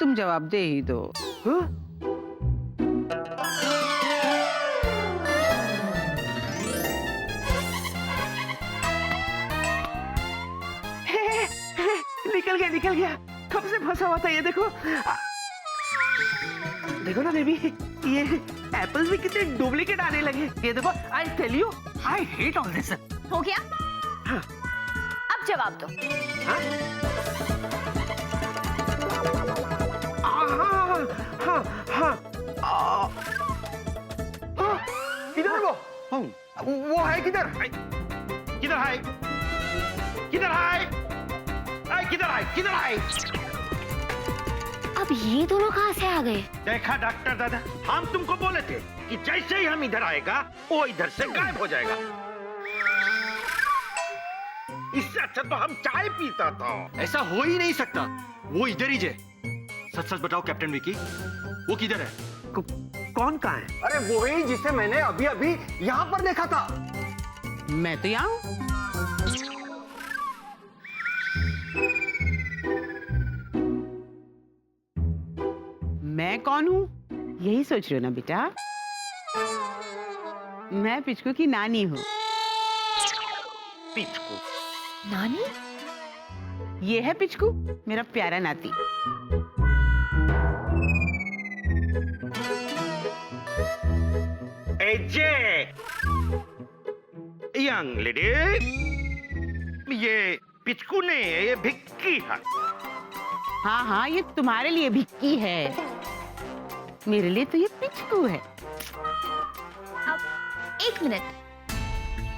तुम जवाब दे ही दो। हाँ? निकल गया, कब से फंसा हुआ था ये देखो। देखो ना बेबी, ये एप्पल्स भी कितने डुप्लीकेट आने लगे। ये देखो, I tell you, I hate all this. हो गया? हाँ। अब जवाब दो। हाँ? हाँ, हाँ, हाँ, किधर वो? वो है किधर? किधर है? किधर है? किधर है? अब ये दोनों कहाँ से आ गए? देखा डॉक्टर दादा, हम तुमको बोले थे कि जैसे ही हम इधर आएगा वो इधर से गायब हो जाएगा। इससे अच्छा तो हम चाय पीता था। ऐसा हो ही नहीं सकता, वो इधर ही है। सच सच बताओ कैप्टन विकी, वो किधर है? कौन कहाँ है? अरे वो ही जिसे मैंने अभी अभी यहाँ पर देखा था। मैं तो यहाँ हूँ। मैं कौन हूँ यही सोच रहे हो ना बेटा? मैं पिचकू की नानी हूँ। पिचकू? नानी? ये है पिचकू, मेरा प्यारा नाती। यंग लेडी, ये पिचकू ने ये भिक्की है। हाँ हाँ, ये तुम्हारे लिए भिक्की है, मेरे लिए तो ये पिचकू है। अब एक मिनट,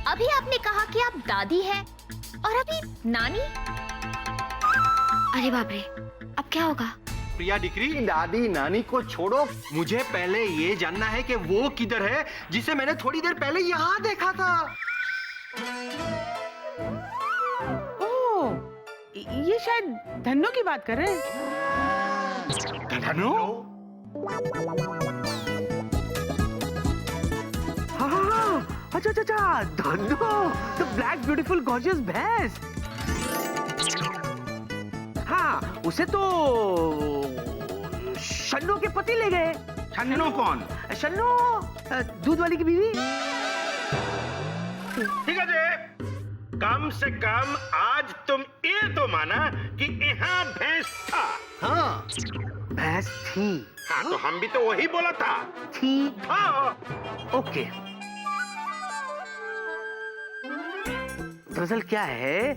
अभी आपने कहा कि आप दादी हैं और अभी नानी? अरे बाप रे, अब क्या होगा? प्रिया डिक्री, दादी नानी को छोड़ो, मुझे पहले ये जानना है कि वो किधर है जिसे मैंने थोड़ी देर पहले यहाँ देखा था। ओह, ये शायद धन्नो की बात कर रहे हैं। धनु? हाँ, अच्छा, Dhanno, the black beautiful gorgeous भैंस। हाँ, उसे तो शन्नो के पति ले गए। छन्नू कौन? शन्नो, दूध वाली की बीवी। ठीक है जी, कम से कम आज तुम ये तो माना कि यहाँ भैंस था। हाँ, भैंस थी। हाँ, तो हम भी तो वही बोला था। थी। हाँ। ओके। दरअसल क्या है,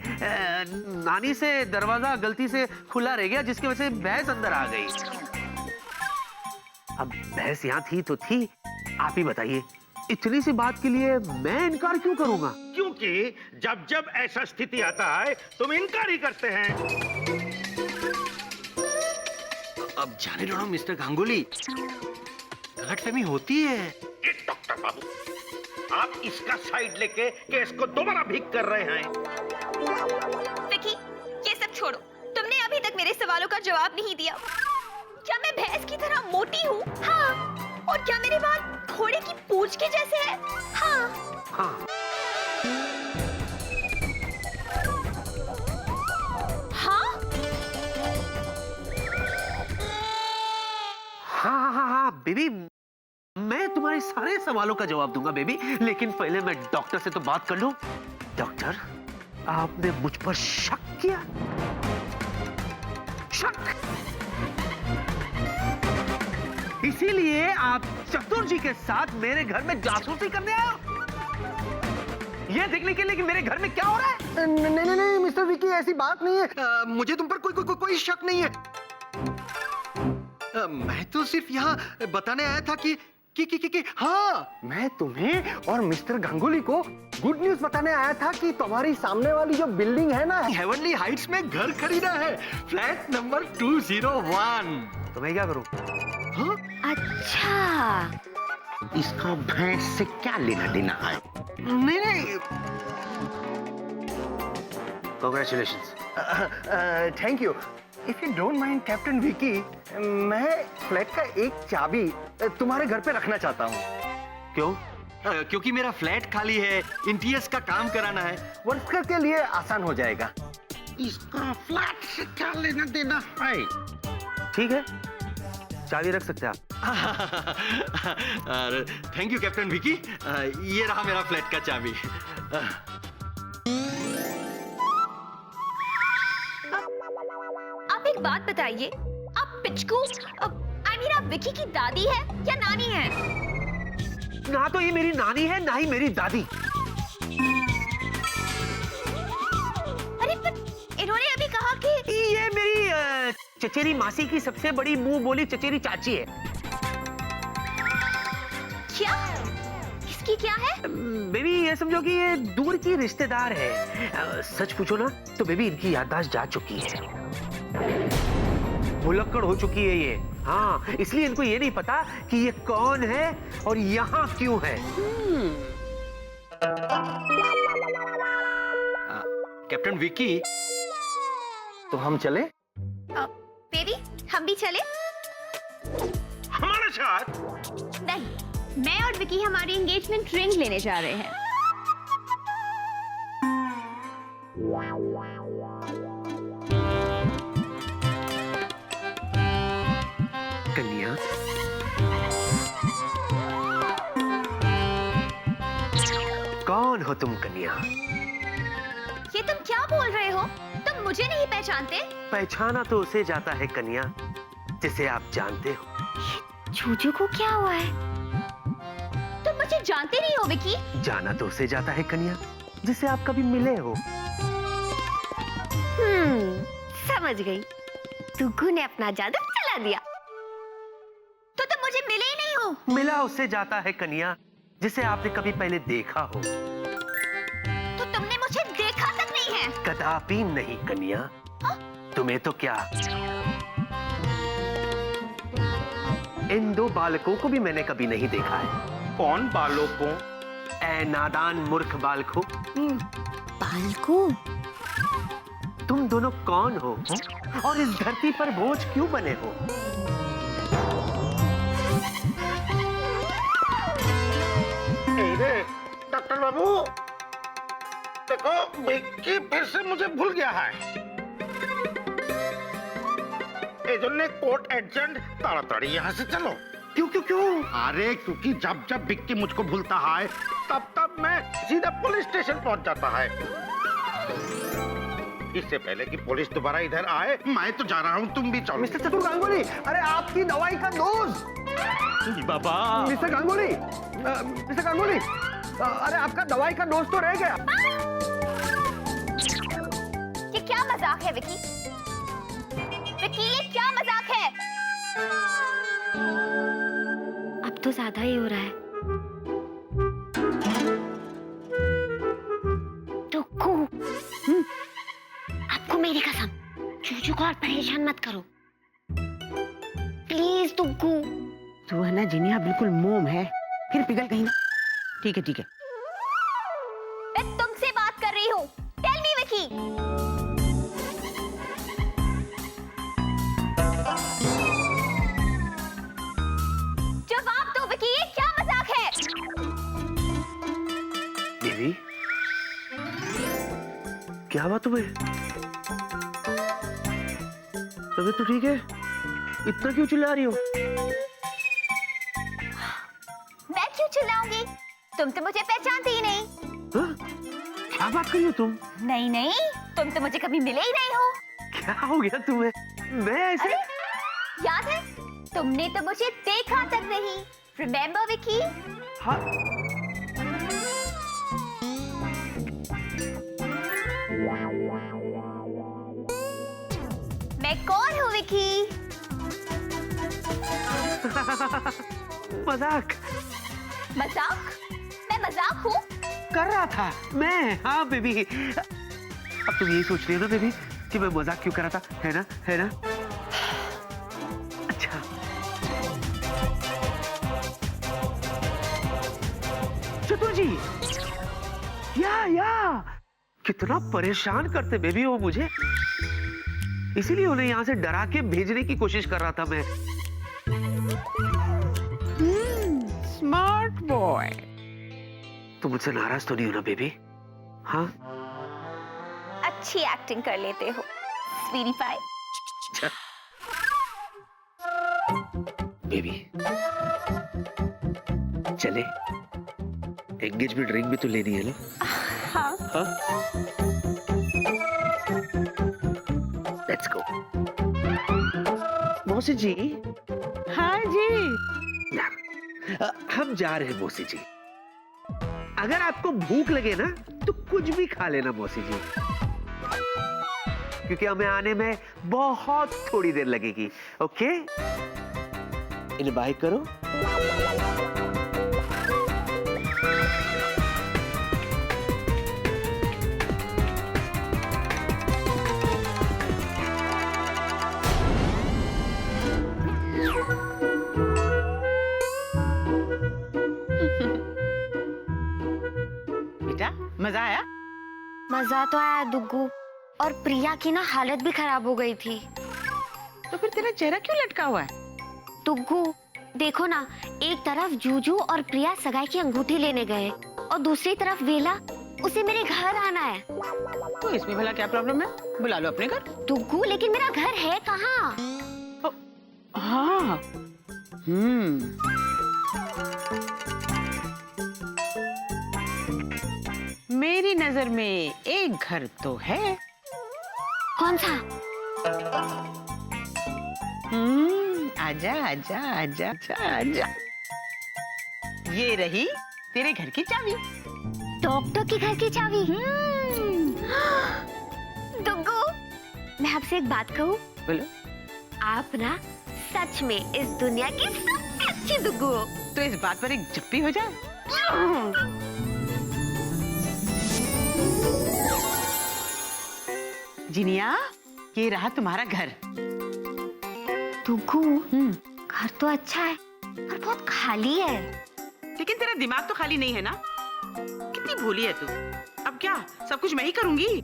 नानी से दरवाजा गलती से खुला रह गया, जिसकी वजह से भैंस अंदर आ गई। अब भैंस यहाँ थी तो थी, आप ही बताइए, इतनी सी बात के लिए मैं इनकार क्यों करूंगा? क्योंकि जब जब ऐसा स्थिति आता है तुम इनकार ही करते हैं। अब जाने दो मिस्टर गांगुली, गलतफहमी होती है। ये डॉक्टर बाबू, आप इसका साइड लेके केस को दोबारा भीग कर रहे हैं। विकी, ये सब छोड़ो, तुमने अभी तक मेरे सवालों का जवाब नहीं दिया। क्या मैं भैंस की तरह मोटी हूँ? हाँ। और क्या मेरे बाल घोड़े की पूंछ के जैसे हैं? हाँ। हाँ। हाँ, बेबी, मैं तुम्हारे सारे सवालों का जवाब दूंगा बेबी, लेकिन पहले मैं डॉक्टर से तो बात कर लूं। डॉक्टर, आपने मुझ पर शक किया? शक? इसीलिए आप चतुर जी के साथ मेरे घर में जासूसी करने आए हो? ये देखने के लिए कि मेरे घर में क्या हो रहा है? नहीं मिस्टर विकी, ऐसी बात नहीं है। मुझे तुम पर कोई शक नहीं है। मैं तो सिर्फ यहाँ बताने आया था कि हाँ, मैं तुम्हें और मिस्टर गांगुली को गुड न्यूज बताने आया था कि तुम्हारी सामने वाली जो बिल्डिंग है ना, हेवनली हाइट्स में घर खरीदा है, फ्लैट नंबर 201। तो मैं क्या करूं? हाँ? अच्छा, इसका भैंस से क्या लेना देना है? नहीं, congratulations. Thank you. If you don't mind captain Vicky, मैं फ्लैट का एक चाबी तुम्हारे घर पे रखना चाहता हूँ। क्यों? क्योंकि मेरा फ्लैट खाली है, इंटीरियर्स का काम कराना है। वर्कर के लिए आसान हो जाएगा। इसका फ्लैट से क्या लेना देना है? ठीक है, चाबी रख सकते हैं आप। Thank you captain Vicky. ये रहा मेरा फ्लैट का चाबी। आप एक बात बताइए, आप पिचकू आई मीन आप विकी की दादी है या नानी है? ना तो ये मेरी नानी है, ना ही मेरी दादी। अरे पर इन्होंने अभी कहा कि ये मेरी चचेरी मासी की सबसे बड़ी मुंह बोली चचेरी चाची है। क्या? इसकी क्या है? बेबी ये समझो कि ये दूर की रिश्तेदार है। सच पूछो ना तो बेबी इनकी याददाश्त जा चुकी है, भुलक्कड़ हो चुकी है ये। हाँ, इसलिए इनको ये नहीं पता कि ये कौन है और यहाँ क्यों है। कैप्टन विकी, तो हम चले? बेबी हम भी चले? हमारे साथ? नहीं, मैं और विकी हमारी एंगेजमेंट रिंग लेने जा रहे हैं। कन्या, कौन हो तुम कन्या? ये तुम क्या बोल रहे हो? तुम मुझे नहीं पहचानते? पहचाना तो उसे जाता है कन्या जिसे आप जानते हो। जूजू को क्या हुआ है? तुम मुझे जानते नहीं हो विकी? जाना तो उसे जाता है कन्या जिसे आप कभी मिले हो। समझ गई। दुग्गू ने अपना जादू चला दिया। तो तुम मुझे मिले ही नहीं हो। मिला उससे जाता है कन्या जिसे आपने कभी पहले देखा हो। तो तुमने मुझे देखा तक नहीं है। कदापि नहीं कन्या। तुम्हें तो क्या, इन दो बालकों को भी मैंने कभी नहीं देखा है। कौन बालों को? ऐ नादान मूर्ख बालकों, बालकू? तुम दोनों कौन हो और इस धरती पर बोझ क्यों बने हो? डॉक्टर बाबू देखो, विक्की फिर से मुझे भूल गया है। कोर्ट एजेंट ताड़ाताड़ी यहाँ से चलो। क्यों क्यों क्यों? अरे क्योंकि जब जब विक्की मुझको भूलता है तब तब मैं सीधा पुलिस स्टेशन पहुंच जाता है। इससे पहले कि पुलिस दोबारा इधर आए मैं तो जा रहा हूँ, तुम भी चलो। मिस्टर चतुर गांगुली, अरे आपकी दवाई का डोज। बाबा। मिस्टर गांगुली, मिस्टर गांगुली, अरे आपका दवाई का डोज तो रह गया। ये क्या मजाक है विकी? विकी ये क्या मजाक है? अब तो ज्यादा ही हो रहा है। दुग्गू, आपको मेरी कसम, चूचू को और परेशान मत करो प्लीज। दुग्गू तू है ना जिनिया, बिल्कुल मोम है, फिर पिघल कहीं ना। ठीक है ठीक है। मैं तुमसे बात कर रही हूँ। Tell me Vicky. जवाब दो विकी, ये क्या मजाक है? देवी, क्या हुआ तुम्हें? तबीयत तो ठीक है? इतना क्यों चिल्ला रही हो? मैं क्यों चिल्लाऊंगी? तुम तो मुझे पहचानते ही नहीं। हाँ? क्या बात कर रही हो तुम? नहीं नहीं, तुम तो मुझे कभी मिले ही नहीं हो। क्या हो गया तुम्हें? मैं ऐसे? अरे याद है, तुमने तो मुझे देखा तक नहीं। रिमेम्बर विकी? हाँ। मैं कौन हूँ विकी? मजाक मजाक? मैं मजाक हूँ? कर रहा था मैं। हाँ बेबी, अब तुम यही सोच रही हो ना बेबी कि मैं मजाक क्यों कर रहा था, है ना? है ना? अच्छा, चतुर जी, या कितना परेशान करते बेबी वो मुझे, इसीलिए उन्हें यहाँ से डरा के भेजने की कोशिश कर रहा था मैं। Smart boy. तुम मुझसे नाराज तो नहीं हो ना बेबी? हाँ? अच्छी एक्टिंग कर लेते हो स्वीटी पाई। बेबी चले, एंगेजमेंट रिंग भी तो लेनी है ना। हाँ। हाँ? Let's go. मौसी जी, हाँ जी। हम जा रहे हैं मौसी जी। अगर आपको भूख लगे ना तो कुछ भी खा लेना मौसी जी, क्योंकि हमें आने में बहुत थोड़ी देर लगेगी। ओके, इन्हें बाय करो। बेटा मजा आया? मजा तो आया दुग्गू, और प्रिया की ना हालत भी खराब हो गई थी। तो फिर तेरा चेहरा क्यों लटका हुआ है? दुग्गू देखो ना, एक तरफ जूजू और प्रिया सगाई की अंगूठी लेने गए और दूसरी तरफ वेला, उसे मेरे घर आना है। तो इसमें भला क्या प्रॉब्लम है? बुला लो अपने घर। दुग्गू लेकिन मेरा घर है कहाँ? हाँ। मेरी नजर में एक घर तो है। कौन सा? आजा आजा आजा आजा आजा। ये रही तेरे घर की चाबी। डॉक्टर के घर की चाबी। दुग्गू, मैं आपसे एक बात कहूँ? बोलो। आप ना सच में इस दुनिया की सबसे अच्छी दुग्गू हो। तो इस बात पर एक जप्पी हो जाए। जिनिया, ये रहा तुम्हारा घर। दुग्गू, घर तो अच्छा है पर बहुत खाली है। लेकिन तेरा दिमाग तो खाली नहीं है ना? कितनी भोली है तू। अब क्या सब कुछ मैं ही करूंगी?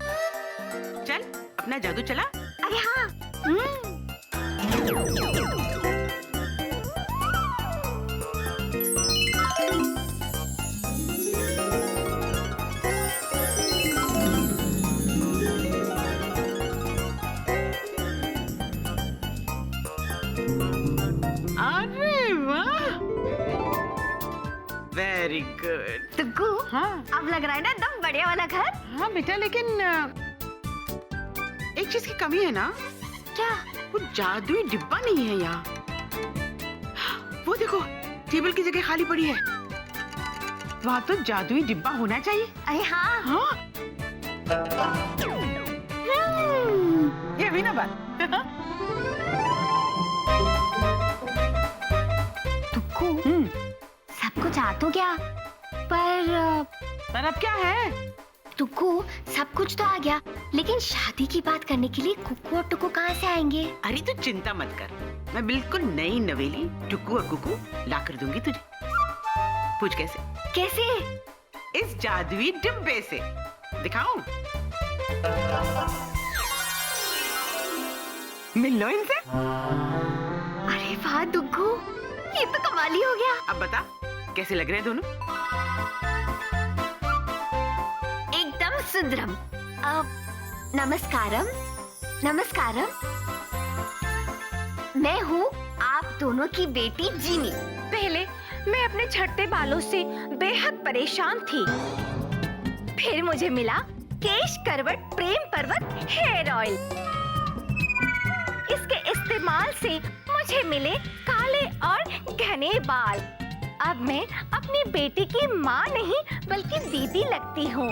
चल अपना जादू चला। अरे हाँ। अरे वाह, वेरी गुड। दुग्गू, हाँ अब लग रहा है ना एकदम बढ़िया वाला घर। हाँ बेटा, लेकिन एक चीज की कमी है ना। क्या? वो जादुई डिब्बा नहीं है यहाँ। वो देखो, टेबल की जगह खाली पड़ी है। वहाँ तो जादुई डिब्बा होना चाहिए। अरे हाँ। हाँ। ये भी ना बात। दुग्गू, सब कुछ आ तो गया, पर अब क्या है? दुग्गू, सब कुछ तो आ गया, लेकिन शादी की बात करने के लिए कुकू और टुकू कहाँ से आएंगे? अरे तू चिंता मत कर, मैं बिल्कुल नई नवेली टुकू और कुकू ला कर दूंगी तुझे। पूछ कैसे? कैसे? इस जादुई डिब्बे से। दिखाऊं? मिल लो इनसे। अरे वाह दुग्गू, ये तो कमाल ही हो गया। अब बता कैसे लग रहे हैं दोनों? एकदम सुंदरम। नमस्कारम। नमस्कारम। मैं हूँ आप दोनों की बेटी जीनी। पहले मैं अपने झड़ते बालों से बेहद परेशान थी। फिर मुझे मिला केश करवट प्रेम पर्वत हेयर ऑयल। इसके इस्तेमाल से मुझे मिले काले और घने बाल। अब मैं अपनी बेटी की माँ नहीं बल्कि दीदी लगती हूँ।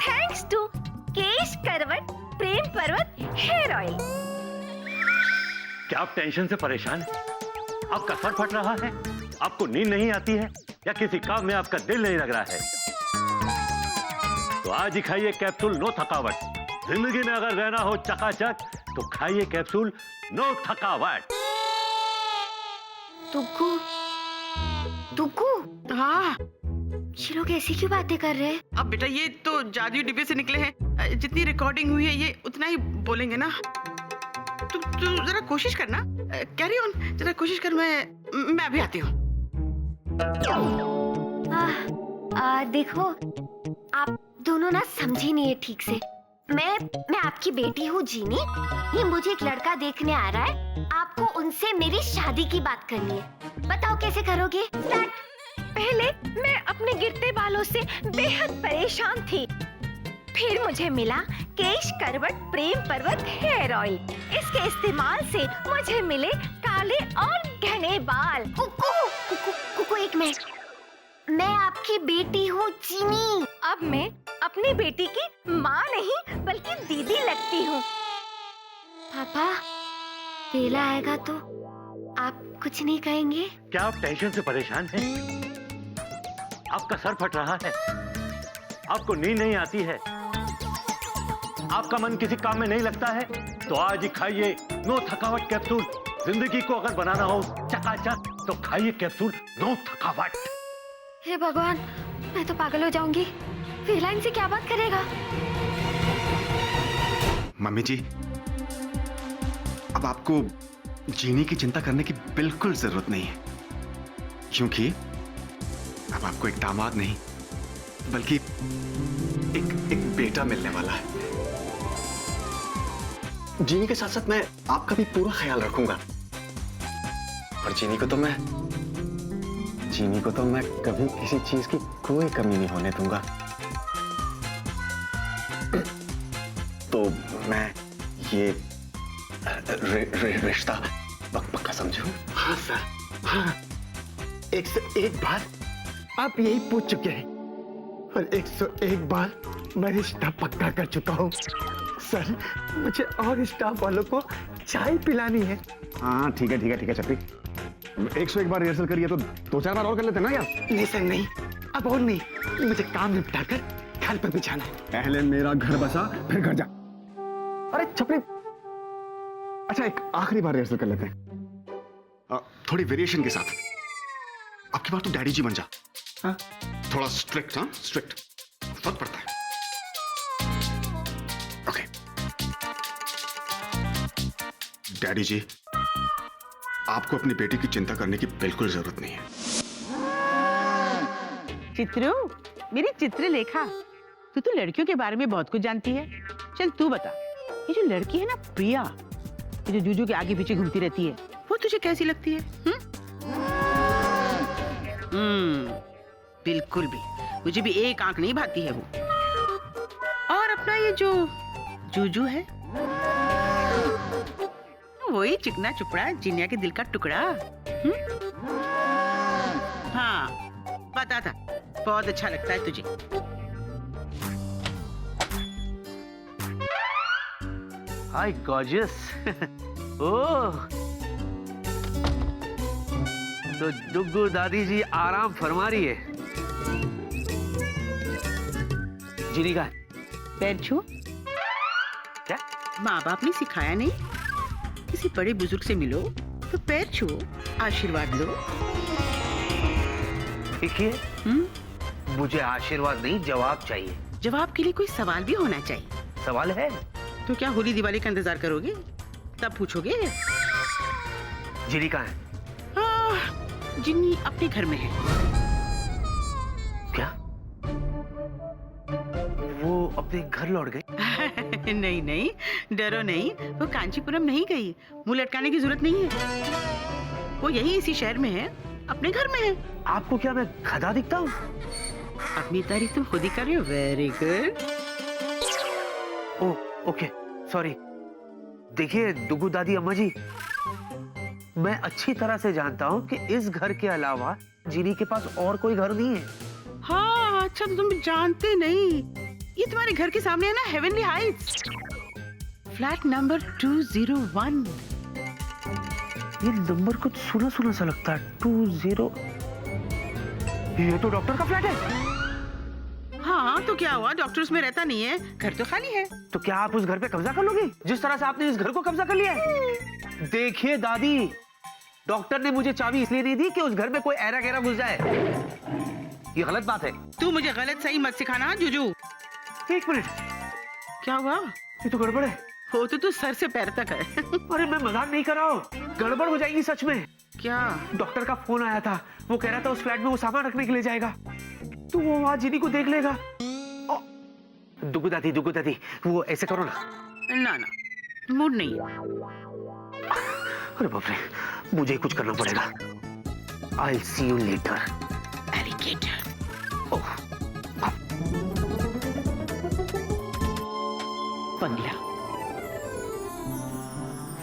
थैंक्स टू केश करवट प्रेम पर्वत हेयर ऑयल। क्या आप टेंशन से परेशान हैं? आपका सर फट रहा है? आपको नींद नहीं आती है? या किसी काम में आपका दिल नहीं लग रहा है? तो आज ही खाइए कैप्सूल नो थकावट। जिंदगी में अगर रहना हो चकाचक तो खाइए कैप्सूल नो थकावट। दुग्गू, दुग्गू, हाँ। ये लोग ऐसी क्यों बातें कर रहे हैं? अब बेटा ये तो जादुई डिब्बे से निकले हैं। जितनी रिकॉर्डिंग हुई है ये उतना ही बोलेंगे ना। तू जरा कोशिश करना। कैरी ऑन, जरा कोशिश कर। मैं अभी आती हूँ। देखो, आप दोनों ना समझे नहीं है ठीक से। मैं आपकी बेटी हूँ जीनी। ये मुझे एक लड़का देखने आ रहा है। आपको उनसे मेरी शादी की बात करनी है। बताओ कैसे करोगे? पहले मैं अपने गिरते बालों से बेहद परेशान थी। फिर मुझे मिला केश करवट प्रेम पर्वत हेयर ऑयल। इसके इस्तेमाल से मुझे मिले काले और घने बाल। कुकू एक मिनट। मैं आपकी बेटी हूँ जीनी। अब मैं अपनी बेटी की माँ नहीं बल्कि दीदी लगती हूँ। पापा, वेला आएगा तो आप कुछ नहीं कहेंगे? क्या आप टेंशन से परेशान हैं? आपका सर फट रहा है, आपको नींद नहीं आती है, आपका मन किसी काम में नहीं लगता है, तो आज ही खाइए नो थकावट कैप्सूल। जिंदगी को अगर बनाना हो चकाचक तो खाइए कैप्सूल नो थकावट। हे भगवान, मैं तो पागल हो जाऊंगी। वेला इनसे क्या बात करेगा? मम्मी जी, अब आपको जीनी की चिंता करने की बिल्कुल जरूरत नहीं है, क्योंकि अब आपको एक दामाद नहीं बल्कि एक बेटा मिलने वाला है। जीनी के साथ साथ मैं आपका भी पूरा ख्याल रखूंगा, और जीनी को तो मैं कभी किसी चीज की कोई कमी नहीं होने दूंगा। तो मैं ये रिश्ता पक्का समझूं? हाँ सर, हाँ। एक से एक बार आप यही पूछ चुके हैं, और 101 बार मैं रिश्ता पक्का कर चुका हूँ। सर, मुझे और स्टाफ वालों को चाय पिलानी है। हाँ ठीक है छपरी, 101 बार रिहर्सल करिए तो 2-4 बार और कर लेते ना यार। नहीं सर, नहीं, अब और नहीं। मुझे काम निपटाकर घर पर भी जाना है। पहले मेरा घर बसा फिर घर जा। अरे छपरी, अच्छा एक आखिरी बार रिहर्सल कर लेते हैं, थोड़ी वेरिएशन के साथ। अब की बार तो डैडी जी बन जा। हाँ? थोड़ा स्ट्रिक्ट, हाँ स्ट्रिक्ट फर्क पड़ता है। ओके डैडी जी, आपको अपनी बेटी की चिंता करने की बिल्कुल जरूरत नहीं है। चित्रू, मेरी चित्रलेखा, तू तो लड़कियों के बारे में बहुत कुछ जानती है। चल तू बता, ये जो लड़की है ना प्रिया, ये जो जूजू के आगे पीछे घूमती रहती है, वो तुझे कैसी लगती है? बिल्कुल भी, मुझे भी एक आंख नहीं भाती है वो। और अपना ये जो जूजू है, वही चिकना चुपड़ा जिनिया के दिल का टुकड़ा। हाँ, पता था, बहुत अच्छा लगता है तुझे। हाय गॉर्जियस। ओह, तो डुग्गू दादी जी आराम फरमा रही है। जीनी का पैर छू। क्या? माँ बाप ने सिखाया नहीं? किसी बड़े बुजुर्ग से मिलो तो पैर छुओ, आशीर्वाद लो। देखिए, मुझे आशीर्वाद नहीं, जवाब चाहिए। जवाब के लिए कोई सवाल भी होना चाहिए। सवाल है? तो क्या होली दिवाली का इंतजार करोगे? तब पूछोगे। जीनी कहाँ है? जिन्नी अपने घर में है। क्या? वो अपने घर लौट गई? नहीं नहीं, डरो नहीं, वो कांचीपुरम नहीं गई। मुंह लटकाने की जरूरत नहीं है, वो यही इसी शहर में है, अपने घर में है। आपको क्या मैं गधा दिखता हूँ? अपनी तारीफ तुम खुद ही कर रहे हो। Very good. Oh okay, sorry. देखिए डुगू दादी अम्मा जी, मैं अच्छी तरह से जानता हूँ कि इस घर के अलावा जीनी के पास और कोई घर नहीं है। हाँ, अच्छा तो तुम जानते नहीं, ये तुम्हारे घर के सामने है ना, हेवनली हाइट्स, फ्लैट नंबर 201। ये नंबर कुछ सुना सुना सा लगता है। 20। ये तो डॉक्टर का फ्लैट है। हाँ, तो क्या हुआ, डॉक्टर उसमें रहता नहीं है, घर तो खाली है। तो क्या आप उस घर पे कब्जा कर लोगे, जिस तरह से आपने इस घर को कब्जा कर लिया है? देखिए दादी, डॉक्टर ने मुझे चाबी इसलिए नहीं दी कि उस घर में कोई ऐरा गैरा घुस जाए। ये गलत बात है। तू मुझे गलत सही मत सिखाना जूजू। एक मिनट, क्या हुआ? ये तो गड़बड़ है। हो तो तू सर से पैर तक है। अरे मैं मजाक नहीं कर रहा हूँ, गड़बड़ हो जाएगी सच में। क्या? डॉक्टर का फोन आया था, वो कह रहा था उस फ्लैट में वो सामान रखने के लिए जाएगा, तो वो वहां जीनी को देख लेगा दुगु दादी, वो ऐसे करो ना। ना ना, मूड नहीं है। अरे बाप रे, मुझे कुछ करना पड़ेगा। I'll see you later. Alligator. Oh, पगला,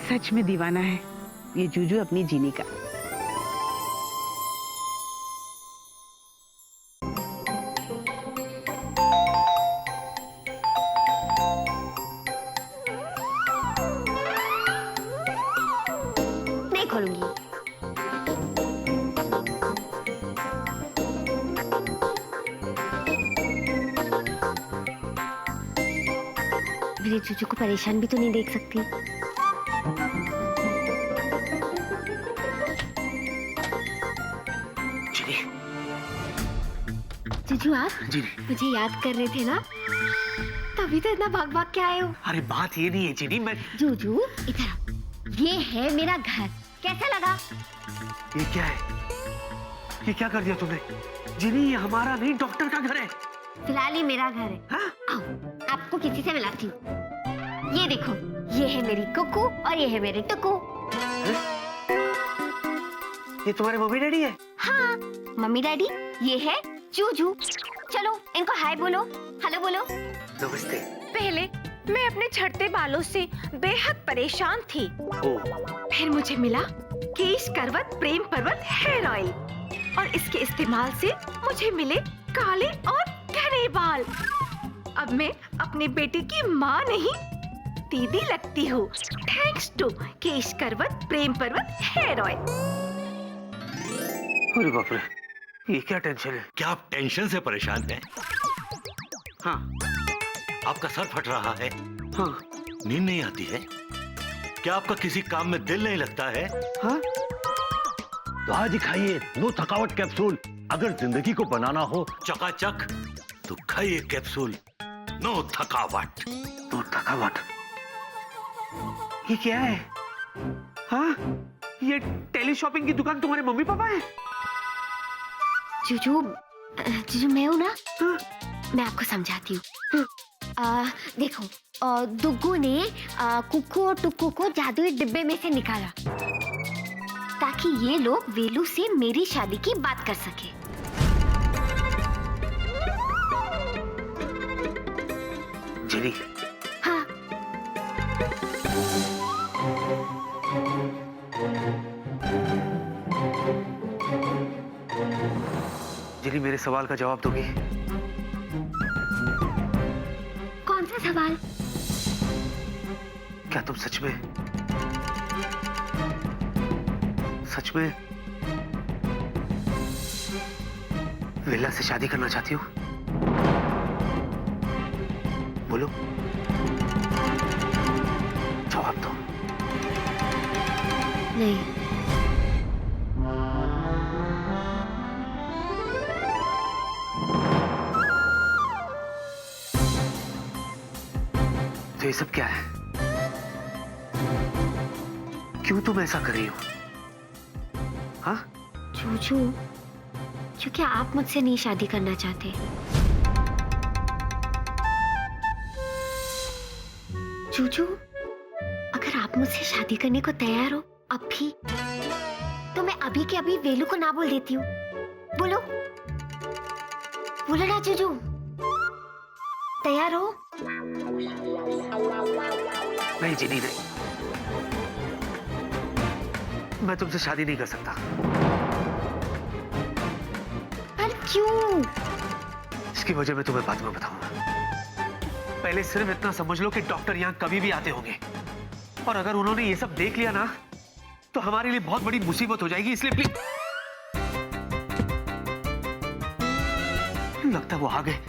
सच में दीवाना है ये जूजू अपनी जीने का। नहीं खोलूंगी। मेरे जूजू को परेशान भी तो नहीं देख सकती। जीनी, जूजू आप जीनी, मुझे याद कर रहे थे ना, तभी तो इतना भाग भाग के आए हो। अरे बात ये नहीं है जीनी, मैं जूजू इधर आओ, ये है मेरा घर, कैसा लगा? ये क्या है? ये क्या कर दिया तुमने? जीनी, ये हमारा नहीं, डॉक्टर का घर है। फिलहाल ये मेरा घर है। हाँ? आओ, आपको किसी से मिलाती हूँ। ये देखो, ये है मेरी कुकू और ये है मेरे टुकू। ये तुम्हारे मम्मी डैडी है? हाँ, मम्मी डैडी, ये है जूजू। चलो इनको हाय बोलो, हेलो बोलो। नमस्ते। पहले मैं अपने झड़ते बालों से बेहद परेशान थी। ओह, फिर मुझे मिला केश करवत प्रेम पर्वत हेयर ऑयल और इसके इस्तेमाल से मुझे मिले काले और घने बाल। अब मैं अपनी बेटी की माँ नहीं दीदी लगती हूँ, थैंक्स टू केश करवत प्रेम पर्वत हेयर ऑयल। अरे बाप रे, ये क्या टेंशन है? क्या आप टेंशन से परेशान हैं? हाँ, आपका सर फट रहा है? हाँ, नींद नहीं आती है? क्या आपका किसी काम में दिल नहीं लगता है? हाँ? तो आज ही खाइए नो थकावट कैप्सूल। अगर जिंदगी को बनाना हो चकाचक तो खाइए कैप्सूल नो थकावट। तो थकावट, ये क्या है? हाँ? ये टेली शॉपिंग की दुकान तुम्हारे मम्मी पापा है? जूजू, जूजू मैं हूँ ना, हाँ? मैं आपको समझाती हूँ। देखो, दुग्गू ने कुक्कू और टुक्कू को जादुई डिब्बे में से निकाला ताकि ये लोग वेलू से मेरी शादी की बात कर सके। जेनी, हाँ, जेनी मेरे सवाल का जवाब दोगी? कौन सा सवाल? क्या तुम सच में विला से शादी करना चाहती हो? बोलो, जवाब दो। नहीं। तो ये सब क्या है? क्यों तुम ऐसा कर रही हो? हाँ? जूजू, क्योंकि आप मुझसे नहीं शादी करना चाहते। जूजू, अगर आप मुझसे शादी करने को तैयार हो अभी, तो मैं अभी के अभी वेलू को ना बोल देती हूँ। बोलो, बोलो ना जूजू, तैयार हो? नहीं जीनी, नहीं, मैं तुमसे शादी नहीं कर सकता। पर क्यों? इसकी वजह मैं तुम्हें बाद में बताऊंगा। पहले सिर्फ इतना समझ लो कि डॉक्टर यहाँ कभी भी आते होंगे, और अगर उन्होंने ये सब देख लिया ना तो हमारे लिए बहुत बड़ी मुसीबत हो जाएगी, इसलिए प्लीज। लगता है वो आ गए।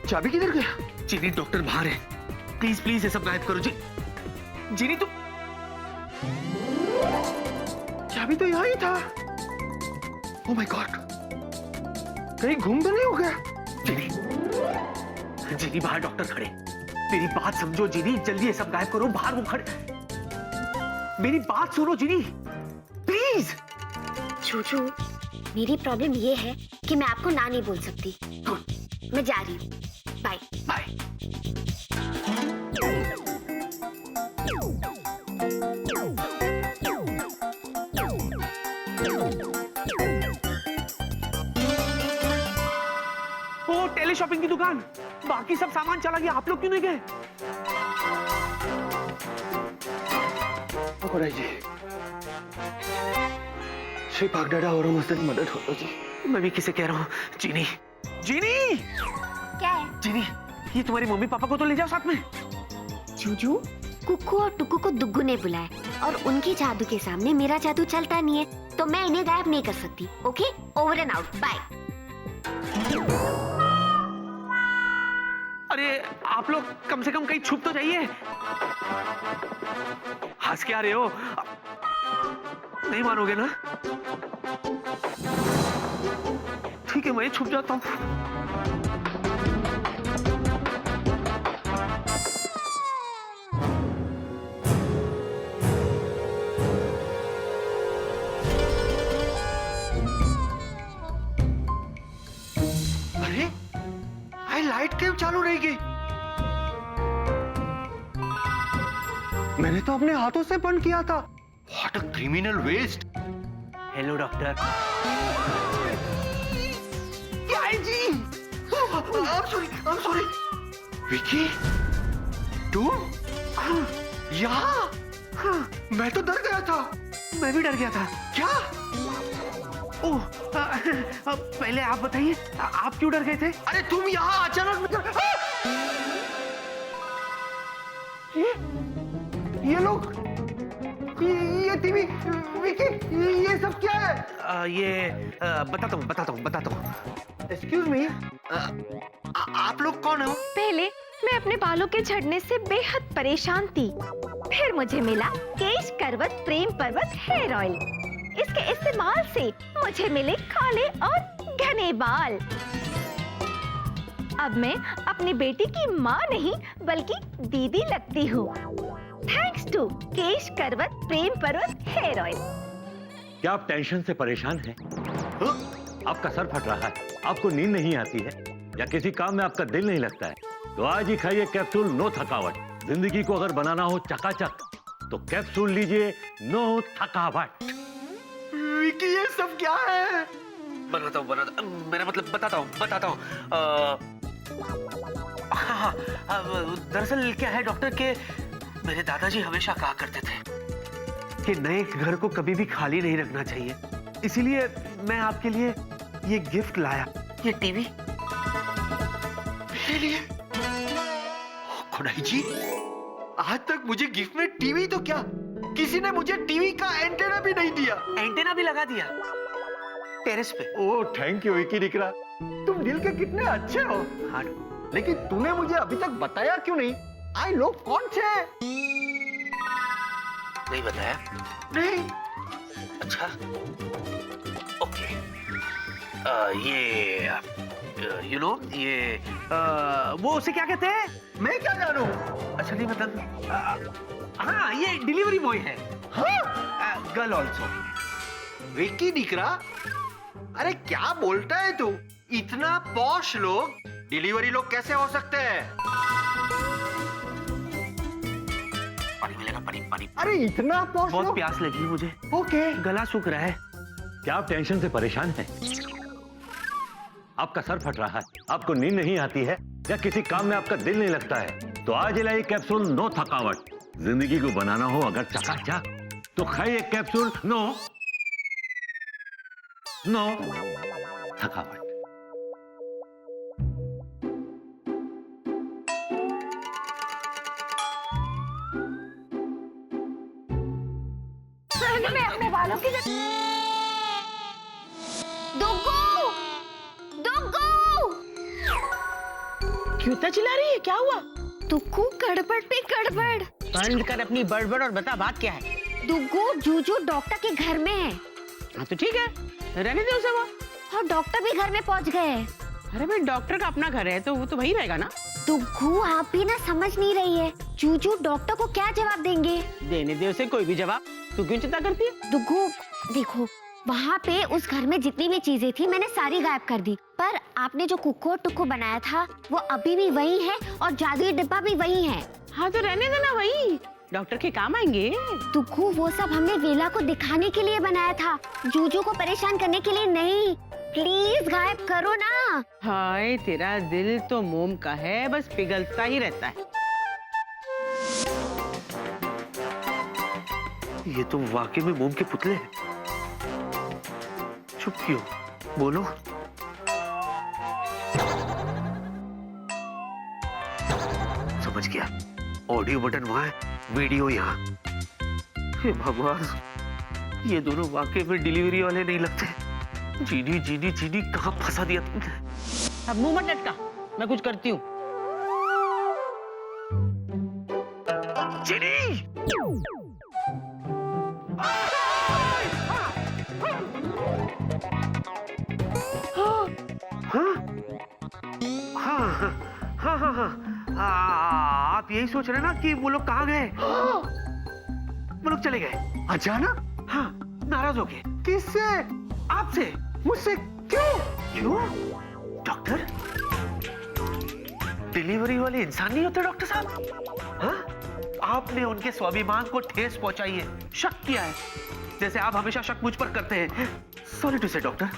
चाबी किधर गया? जीनी, डॉक्टर बाहर है, प्लीज प्लीज ये सब गायब करो। जीनी तुम, चाबी तो यहाँ ही था। ओह माय गॉड, कहीं घूम तो नहीं हो गया? जीनी, जीनी बाहर डॉक्टर खड़े, मेरी बात समझो जीनी, जल्दी ये सब गायब करो, बाहर वो खड़े। मेरी बात सुनो जीनी, प्लीज। जूजू, मेरी प्रॉब्लम ये है कि मैं आपको ना नहीं बोल सकती। मैं जा रही हूँ, बाय बाय। ओ टेली शॉपिंग की दुकान, बाकी सब सामान चला गया, आप लोग क्यों नहीं गए? पकड़ाई जी, श्री पागडाडा और मस्जिद मदद हो जी। मैं भी किसे कह रहा हूँ, जीनी, जीनी, क्या है? जीनी, ये तुम्हारी मम्मी पापा को तो ले जाओ साथ में। जूजू, कुक्कू और टुक्कू को दुग्गू ने बुलाया और उनके जादू के सामने मेरा जादू चलता नहीं है, तो मैं इन्हें गायब नहीं कर सकती। Okay, over and out, bye. अरे आप लोग कम से कम कहीं छुप तो जाइए। हंस के आ रहे हो? नहीं मानोगे ना? ठीक है, मैं छुप जाता हूँ। अरे, लाइट क्यों चालू रहेगी? मैंने तो अपने हाथों से बंद किया था। What a criminal waste! Hello doctor. जी, I'm sorry. विकी, तू? यहाँ? मैं तो डर गया था। मैं भी डर गया था। क्या? ओह, पहले आप बताइए, आप क्यों डर गए थे? अरे तुम यहाँ अचानक ये लोग, ये टीवी, विकी, ये सब क्या है? बताता हूँ। एक्सक्यूज मी, आप लोग कौन हो? पहले मैं अपने बालों के झड़ने से बेहद परेशान थी, फिर मुझे मिला केश करवत प्रेम पर्वत हेयर ऑयल। इसके इस्तेमाल से मुझे मिले काले और घने बाल। अब मैं अपनी बेटी की माँ नहीं बल्कि दीदी लगती हूँ, थैंक्स टू केश करवत प्रेम पर्वत हेयर ऑयल। क्या आप टेंशन से परेशान हैं? आपका सर फट रहा है, आपको नींद नहीं आती है, या किसी काम में आपका दिल नहीं लगता है, तो आज ही खाइए कैप्सूल नो थकावट। जिंदगी को अगर बनाना हो चकाचक, तो कैप्सूल लीजिए नो थकावट। विकी, ये सब क्या है? मेरा मतलब बताता हूँ। हाँ, दरअसल क्या है डॉक्टर के मेरे दादाजी हमेशा कहा करते थे कि नए घर को कभी भी खाली नहीं रखना चाहिए, इसीलिए मैं आपके लिए ये गिफ्ट लाया, ये टीवी। मेरे लिए? खुदाई जी, आज तक मुझे गिफ्ट में टीवी तो क्या, किसी ने मुझे टीवी का एंटेना भी नहीं दिया। एंटेना भी लगा दिया टेरेस पे। ओह, थैंक यू विकी निकला, तुम दिल के कितने अच्छे हो। हाँ, लेकिन तूने मुझे अभी तक बताया क्यों नहीं? आई लोग कौन थे? नहीं बताया? नहीं। अच्छा, ओके। ये वो उसे क्या कहते हैं? मैं क्या जानूं? अच्छा नहीं मतलब हाँ, ये डिलीवरी बॉय है। हाँ? Girl also. विकी निकला, अरे क्या बोलता है तू? इतना पॉश लोग डिलीवरी लोग कैसे हो सकते हैं? पानी मिलेगा, पानी। अरे इतना पॉश बहुत लोग? प्यास लगी मुझे। ओके। गला सूख रहा है। क्या आप टेंशन से परेशान हैं? आपका सर फट रहा है, आपको नींद नहीं आती है, या किसी काम में आपका दिल नहीं लगता है, तो आज लाइए कैप्सूल नो थकावट। जिंदगी को बनाना हो अगर चकाचक, तो खाइए कैप्सूल नो थकावट। मैं अपने बालों की दुग्गू, दुग्गू, क्यों इतना चिल्ला रही है? क्या हुआ? दुग्गू, गड़बड़ पे गड़बड़। बंद कर अपनी बड़बड़ और बता बात क्या है। दुग्गू, जूजू डॉक्टर के घर में है। हाँ तो ठीक है, रहने दे उसे वो। और डॉक्टर भी घर में पहुंच गए हैं। अरे भाई, डॉक्टर का अपना घर है तो वो तो वही रहेगा ना। दुग्गू, आप भी ना समझ नहीं रही है, जूजू डॉक्टर को क्या जवाब देंगे? देने दे उसे कोई भी जवाब, तू क्यों चिंता करती है? दुग्गू देखो, वहाँ पे उस घर में जितनी भी चीजें थी मैंने सारी गायब कर दी, पर आपने जो कुक्को टुक्को बनाया था वो अभी भी वही है और जादुई डिब्बा भी वही है। हाँ तो रहने देना, वही डॉक्टर के काम आएंगे। टुक्कू वो सब हमने वेला को दिखाने के लिए बनाया था, जूजू को परेशान करने के लिए नहीं। प्लीज गायब करो ना। हाय तेरा दिल तो मोम का है, बस पिघलता ही रहता है। ये तो वाकई में मोम के पुतले हैं। चुप क्यों? बोलो। समझ गया, ऑडियो बटन वहां है, वीडियो यहाँ। हे भगवान, ये दोनों वाकई में डिलीवरी वाले नहीं लगते। जीनी जीनी जीनी, कहाँ फंसा दिया तुमने? अब मुंह मत लटका, मैं कुछ करती हूँ। जीनी! आप यही सोच रहे ना कि वो लोग कहाँ गए? वो लोग चले गए अचानक? हाँ, नाराज हो गए। किससे? आपसे। मुझसे? क्यों? डॉक्टर, डिलीवरी वाले इंसान नहीं होते डॉक्टर साहब। हाँ? आपने उनके स्वाभिमान को ठेस पहुंचाई है, शक किया है, जैसे आप हमेशा शक मुझ पर करते हैं। सॉरी टू से डॉक्टर,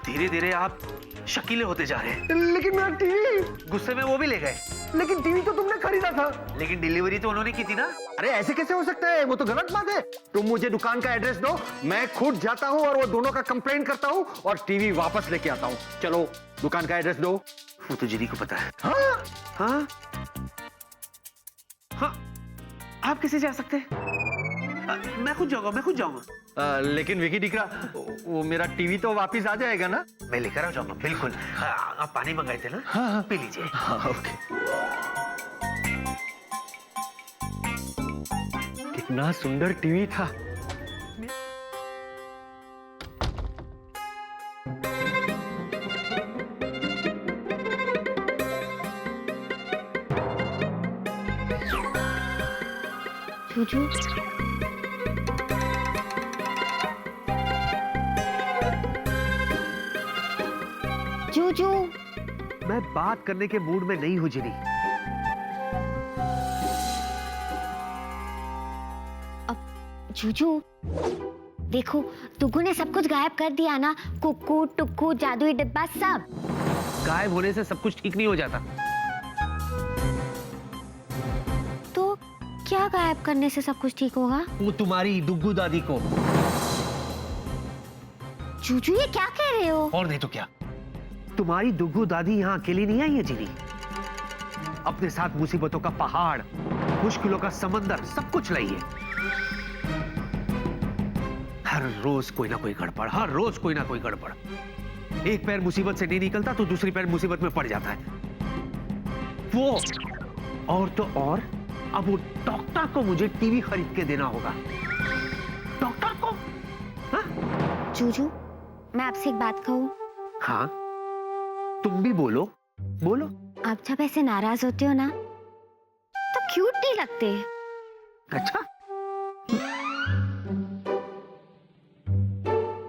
धीरे धीरे आप शकीले होते जा रहे हैं। लेकिन मेरा टीवी, गुस्से में वो भी ले गए। लेकिन टीवी तो तुमने खरीदा था। लेकिन डिलीवरी तो उन्होंने की थी ना। अरे ऐसे कैसे हो सकता है? वो तो गलत बात है। तुम मुझे दुकान का एड्रेस दो, मैं खुद जाता हूँ और वो दोनों का कंप्लेंट करता हूँ और टीवी वापस लेके आता हूँ। चलो दुकान का एड्रेस दो। वो तो जिनी को पता है। हाँ? हाँ? हाँ, आप कैसे जा सकते हैं? मैं खुद जाऊंगा। लेकिन विकी डिकरा, वो मेरा टीवी तो वापस आ जाएगा ना? मैं लेकर आ जाऊंगा, बिल्कुल। आप पानी मंगाए थे ना? हाँ। पी लीजिए। हाँ, ओके। कितना सुंदर टीवी था। जूजू, जूजू, मैं बात करने के मूड में नहीं हूं जिनी। जूजू देखो, टुक्कू ने सब कुछ गायब कर दिया ना, कुक्कू टुक्कू जादुई डिब्बा सब। गायब होने से सब कुछ ठीक नहीं हो जाता। तो क्या गायब करने से सब कुछ ठीक होगा? वो तुम्हारी दुग्गू दादी को। जूजू ये क्या कह रहे हो? और नहीं तो क्या, तुम्हारी दुग्गू दादी यहाँ अकेली नहीं आई है जिनी। अपने साथ मुसीबतों का पहाड़, मुश्किलों का समंदर, सब कुछ लाई है। हर रोज कोई ना कोई गड़बड़, हर रोज कोई ना कोई गड़बड़। एक पैर मुसीबत से नहीं निकलता तो दूसरी पैर मुसीबत में पड़ जाता है। वो और तो और, अब वो डॉक्टर को मुझे टीवी खरीद के देना होगा। डॉक्टर को? हाँ? जूजू, मैं आपसे एक बात कहूँ? हाँ, तुम भी बोलो, बोलो। आप जब ऐसे नाराज होते हो ना तो क्यूट नहीं लगते। अच्छा,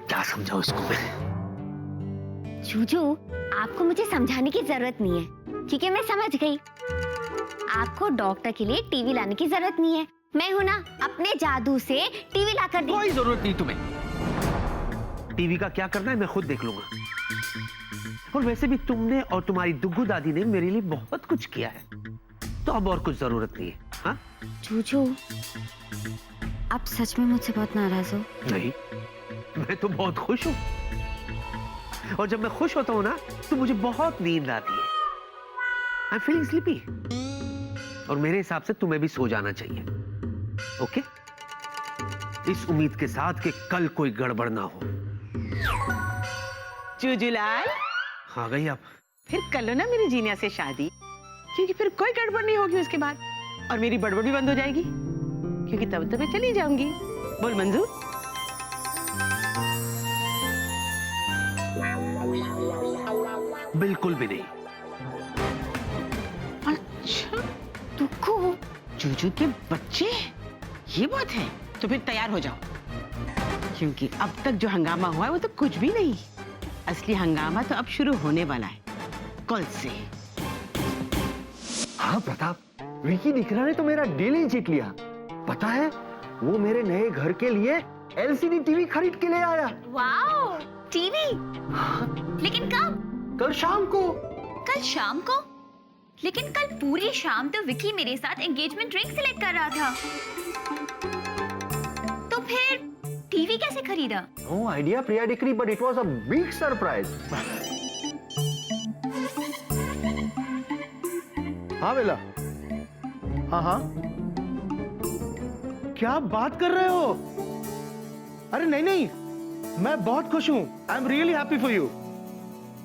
क्या समझाऊं इसको मैं? जूजू, आपको मुझे समझाने की जरूरत नहीं है, क्योंकि मैं समझ गई। आपको डॉक्टर के लिए टीवी लाने की जरूरत नहीं है। मैं हूं ना, अपने जादू से टीवी लाकर दी। कोई जरूरत नहीं तुम्हें। टीवी का क्या करना है मैं खुद देख लूंगा। और वैसे भी तुमने और तुम्हारी दुग्गू दादी ने मेरे लिए बहुत कुछ किया है, तो अब और कुछ जरूरत नहीं है। हाँ? जूजू, आप सच में मुझसे बहुत नाराज हो? नहीं, मैं तो बहुत खुश हूं। और जब मैं खुश होता हूं ना तो मुझे बहुत नींद आती है। I am feeling sleepy. और मेरे हिसाब से तुम्हें भी सो जाना चाहिए। ओके? इस उम्मीद के साथ कि कल कोई गड़बड़ ना हो। जूजूलाल, आ गई आप? फिर कर लो ना मेरी जीनिया से शादी, क्योंकि फिर कोई गड़बड़ नहीं होगी उसके बाद, और मेरी बड़बड़ भी बंद हो जाएगी, क्योंकि तब तो मैं चली जाऊंगी। बोल मंजूर? बिल्कुल भी नहीं। अच्छा, टुक्कू, जूजू के बच्चे, ये बात है? तो फिर तैयार हो जाओ, क्योंकि अब तक जो हंगामा हुआ है वो तो कुछ भी नहीं। असली हंगामा तो अब शुरू होने वाला है, कल से। हाँ प्रताप, विकी दिखरा ने तो मेरा डील ही जीत लिया। पता है, वो मेरे नए घर के लिए एलसीडी टीवी खरीद के ले आया। Wow, TV? लेकिन कब? कल शाम को। कल शाम को? लेकिन कल पूरी शाम तो विकी मेरे साथ एंगेजमेंट रिंग सिलेक्ट कर रहा था। तो फिर टीवी कैसे खरीदा? नो आइडिया प्रिया डिक्री, but it was a big surprise. हाँ बेला। हाँ हाँ, क्या बात कर रहे हो? अरे नहीं नहीं, मैं बहुत खुश हूं। I am really happy for you.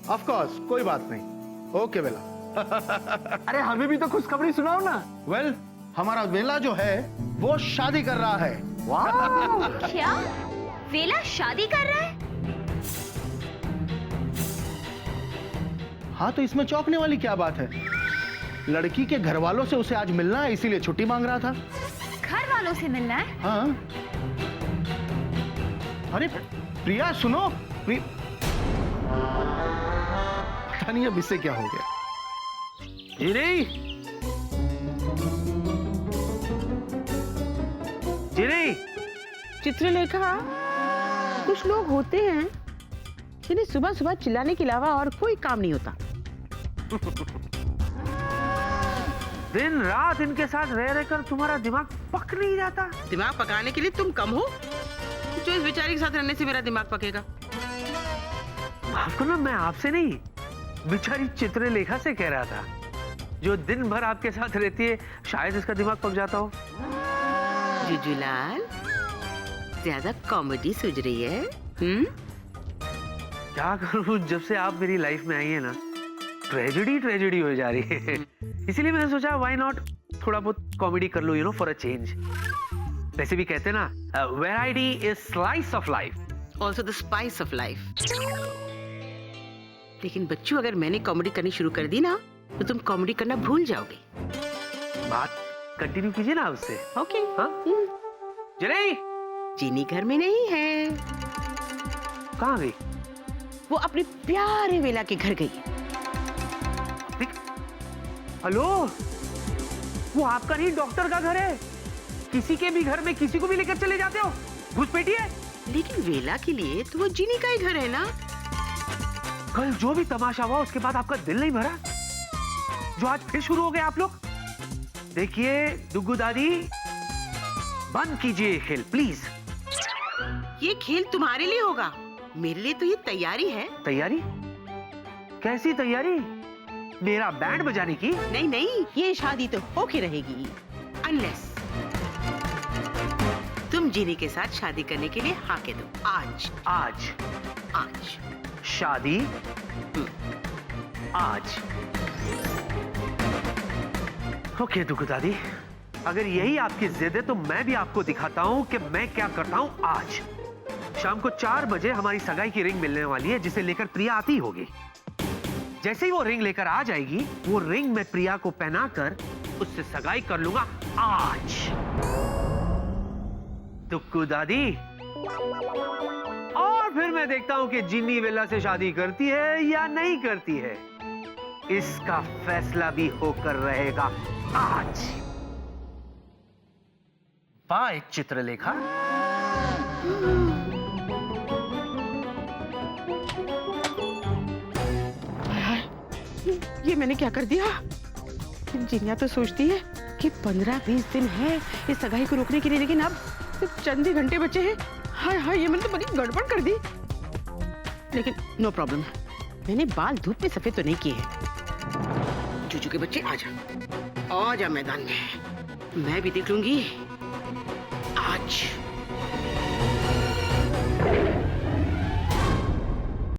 Of course, कोई बात नहीं। ओके बेला। अरे हमें भी तो खुशखबरी सुनाओ ना। वेल, हमारा वेला जो है वो शादी कर रहा है। वाह! क्या? वेला शादी कर रहा है? हाँ, तो इसमें चौंकने वाली क्या बात है? लड़की के घर वालों से उसे आज मिलना है, इसीलिए छुट्टी मांग रहा था। घर वालों से मिलना है? हाँ। अरे प्रिया सुनो, पता नहीं अब इससे क्या हो गया। जी नहीं, जी नहीं। चित्रलेखा, कुछ लोग होते हैं जिन्हें सुबह सुबह चिल्लाने के अलावा और कोई काम नहीं होता। दिन रात इनके साथ रह रहकर तुम्हारा दिमाग पक नहीं जाता? दिमाग पकाने के लिए तुम कम हो, जो इस बेचारी के साथ रहने से मेरा दिमाग पकेगा। माफ करना, मैं आपसे नहीं, बेचारी चित्रलेखा से कह रहा था, जो दिन भर आपके साथ रहती है। शायद इसका दिमाग पक जाता हो। जुजूलाल, ज्यादा कॉमेडी सूझ रही है। क्या करूं, जब से आप मेरी लाइफ में आई है ना, ट्रेजेडी ट्रेजेडी हो जा रही है। इसीलिए मैंने सोचा व्हाई नॉट थोड़ा बहुत कॉमेडी कर लो, you know, for a change. वैसे भी कहते हैं ना, variety is slice of life, also the spice of life. लेकिन बच्चों, अगर मैंने कॉमेडी करनी शुरू कर दी ना, तो तुम कॉमेडी करना भूल जाओगे। बात कंटिन्यू कीजिए ना उससे। ओके। हाँ? जनी, जीनी घर में नहीं है। कहाँ गई? वो अपने प्यारे वेला के घर गई। हेलो, वो आपका नहीं, डॉक्टर का घर है। किसी के भी घर में किसी को भी लेकर चले जाते हो, घुसपैठी है। लेकिन वेला के लिए तो वो जीनी का ही घर है ना। कल जो भी तमाशा हुआ उसके बाद आपका दिल नहीं भरा, जो आज फिर शुरू हो गए आप लोग। देखिए दुग्गू दादी, बंद कीजिए ये खेल प्लीज। ये खेल तुम्हारे लिए होगा, मेरे लिए तो ये तैयारी है। तैयारी? कैसी तैयारी? मेरा बैंड बजाने की? नहीं नहीं, ये शादी तो होके रहेगी, अनलेस तुम जीनी के साथ शादी करने के लिए हाँ कह दो। आज आज आज शादी? आज? ओके दुग्गू दादी, अगर यही आपकी जिद है तो मैं भी आपको दिखाता हूँ कि मैं क्या करता हूँ। आज शाम को 4 बजे हमारी सगाई की रिंग मिलने वाली है, जिसे लेकर प्रिया आती होगी। जैसे ही वो रिंग लेकर आ जाएगी, वो रिंग मैं प्रिया को पहनाकर उससे सगाई कर लूंगा आज। दुग्गू दादी, और फिर मैं देखता हूं कि जिन्नी वेला से शादी करती है या नहीं करती है। इसका फैसला भी होकर रहेगा आज। बाय चित्रलेखा। ये मैंने क्या कर दिया? जिनिया तो सोचती है कि 15-20 दिन है इस सगाई को रोकने के लिए, लेकिन अब सिर्फ चंद ही घंटे बचे हैं। हाय हाय, ये मैंने तो बड़ी गड़बड़ कर दी। लेकिन नो प्रॉब्लम, मैंने बाल धूप में सफेद तो नहीं किए हैं। चूचू के बच्चे आजा, आजा मैदान में, मैं भी देख लूंगी आज।